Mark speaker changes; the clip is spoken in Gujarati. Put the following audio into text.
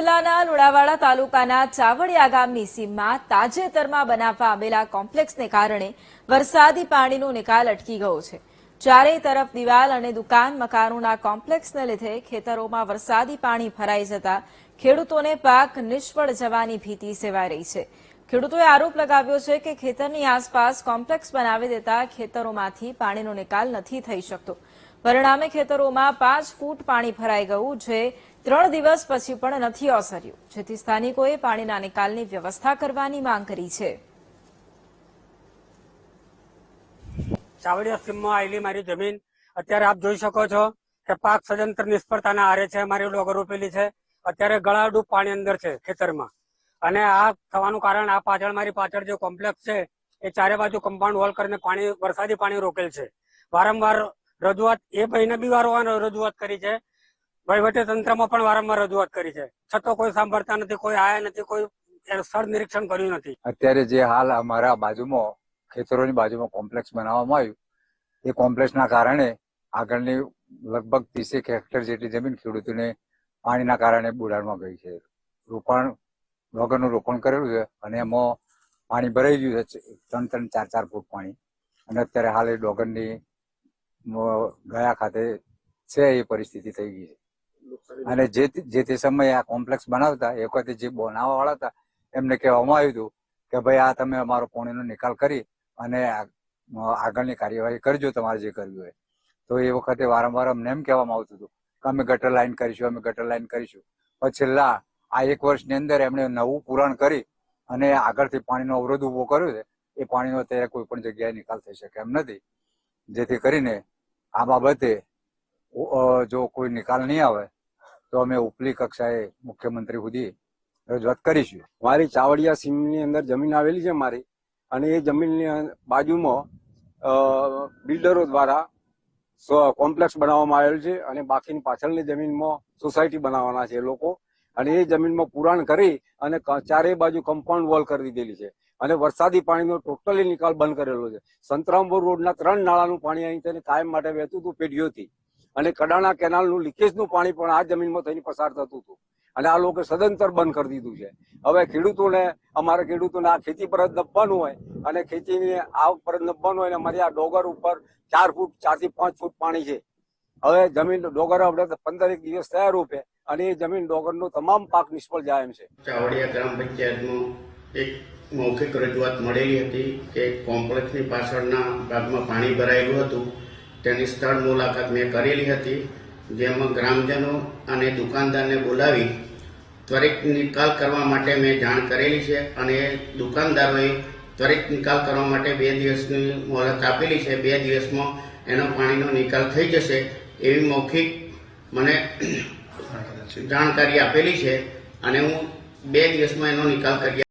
Speaker 1: જિલ્લાના લુણાવાડા તાલુકાના ચાવડિયા ગામની સીમમાં તાજેતરમાં બનાવવા આવેલા કોમ્પ્લેક્સને કારણે વરસાદી પાણીનો નિકાલ અટકી ગયો છે। ચારેય તરફ દિવાલ અને દુકાન મકાનોના કોમ્પ્લેક્સને લીધે ખેતરોમાં વરસાદી પાણી ભરાઈ જતા ખેડૂતોને પાક નિષ્ફળ જવાની ભીતિ સેવાઈ રહી છે। ખેડૂતોએ આરોપ લગાવ્યો છે કે ખેતરની આસપાસ કોમ્પ્લેક્સ બનાવી દેતા ખેતરોમાંથી પાણીનો નિકાલ નથી થઈ શકતો। પરિણામે ખેતરોમાં 5 ફૂટ પાણી ભરાઈ ગયું, જે 3 દિવસ પછી પણ નથી ઓસર્યું, જેથી સ્થાનિકોએ પાણીના નિકાલની વ્યવસ્થા કરવાની માંગ કરી છે।
Speaker 2: ચાવડિયા સીમમાં આવેલી મારી જમીન અત્યારે આપ જોઈ શકો છો કે પાક સદંતર નિષ્ફળતાના આરે છે। મારી ડોગર રોપેલી છે, અત્યારે ગળાડૂબ પાણી અંદર છે ખેતરમાં, અને આ થવાનું કારણ આ પાછળ મારી પાછળ જે કોમ્પ્લેક્સ છે એ ચારે બાજુ કમ્પાઉન્ડ વોલ કરીને પાણી વરસાદી પાણી રોકેલ છે। વારંવાર રજૂઆત એ ભાઈને બી રજૂઆત કરી છે, વહીવટી તંત્રમાં પણ વારંવાર રજૂઆત કરી છે, છતાં કોઈ સાંભળતા નથી, કોઈ આયા નથી, કોઈ સ્થળ નિરીક્ષણ કર્યું નથી।
Speaker 3: અત્યારે જે હાલ અમારા બાજુમાં ખેતરોની બાજુમાં કોમ્પ્લેક્સ બનાવવામાં આવ્યું, એ કોમ્પ્લેક્સના કારણે આગળની લગભગ 30 હેક્ટર જેટલી જમીન ખેડૂતોને પાણીના કારણે બુડાણમાં ગઈ છે। ડોગરનું રોપણ કરેલું છે અને એમાં પાણી ભરાઈ ગયું છે, 3-3, 4-4 ફૂટ પાણી, અને અત્યારે હાલ એ ડોગરની ગયા ખાતે છે એ પરિસ્થિતિ થઈ ગઈ છે। અને જે તે સમયે આ કોમ્પ્લેક્સ બનાવતા એ વખતે જે બનાવવા વાળા હતા એમને કહેવામાં આવ્યું હતું કે ભાઈ આ તમે અમારો પાણીનો નિકાલ કરી અને આગળની કાર્યવાહી કરજો, તમારે જે કરવી હોય। તો એ વખતે વારંવાર અમને એમ કહેવામાં આવતું હતું કે અમે ગટર લાઈન કરીશું, અમે ગટર લાઈન કરીશું। પછી છેલ્લા આ 1 વર્ષની અંદર એમણે નવું પુરાણ કરી અને આગળથી પાણીનો અવરોધ ઉભો કર્યો છે। એ પાણીનો અત્યારે કોઈ પણ જગ્યાએ નિકાલ થઈ શકે એમ નથી, જેથી કરીને આ બાબતે જો કોઈ નિકાલ નહીં આવે તો અમે ઉપલી કક્ષાએ મુખ્યમંત્રી સુધી રજૂઆત કરીશું।
Speaker 4: મારી ચાવડિયા સીમની અંદર જમીન આવેલી છે મારી, અને એ જમીનની બાજુમાં બિલ્ડરો દ્વારા કોમ્પ્લેક્સ બનાવવામાં આવેલ છે, અને બાકીની પાછળની જમીનમાં સોસાયટી બનાવવાના છે લોકો, અને એ જમીનમાં પુરાણ કરી અને ચારેય બાજુ કમ્પાઉન્ડ વોલ કરી દીધેલી છે, અને વરસાદી પાણીનો ટોટલી નિકાલ બંધ કરેલો છે। સંતરામપુર રોડના 3 નાળાનું પાણી અહીં થઈને કાયમ માટે વહેતું હતું પેઢીઓથી, અને કડાણા કેનાલનું લીકેજનું પાણી પણ આ જમીનમાં થઈને પસાર થતું હતું, અને આ લોકો સદંતર બંધ કરી દીધું છે। હવે ખેડૂતોને, અમારા ખેડૂતોને આ ખેતી પર જ નભવાનું હોય, અને ખેતીની આવ પર જ નભવાનું હોય, અને અમારી આ ડોગર ઉપર 4 ફૂટ 4 થી 5 ફૂટ પાણી છે। હવે જમીન ડોગર આપણે 15 દિવસ થયા રોપે, અને એ જમીન ડોગરનો તમામ પાક નિષ્ફળ જાય એમ છે।
Speaker 5: ચાવડિયા ગ્રામ પંચાયતમાં એક મૌખિક રજૂઆત મળેલી હતી કે કોમ્પ્લેક્સની પાછળના ભાગમાં પાણી ભરાયેલું હતું, તેની સ્થળ મુલાકાત મેં કરેલી હતી, જેમાં ગ્રામજનો અને દુકાનદારને બોલાવી ત્વરિત નિકાલ કરવા માટે મેં જાણ કરેલી છે, અને દુકાનદારોએ ત્વરિત નિકાલ કરવા માટે 2 દિવસની મોહલત આપેલી છે। 2 દિવસમાં એનો પાણીનો નિકાલ થઈ જશે એવી મૌખિક મને જાણકારી આપેલી છે, અને હું 2 દિવસમાં એનો નિકાલ કરી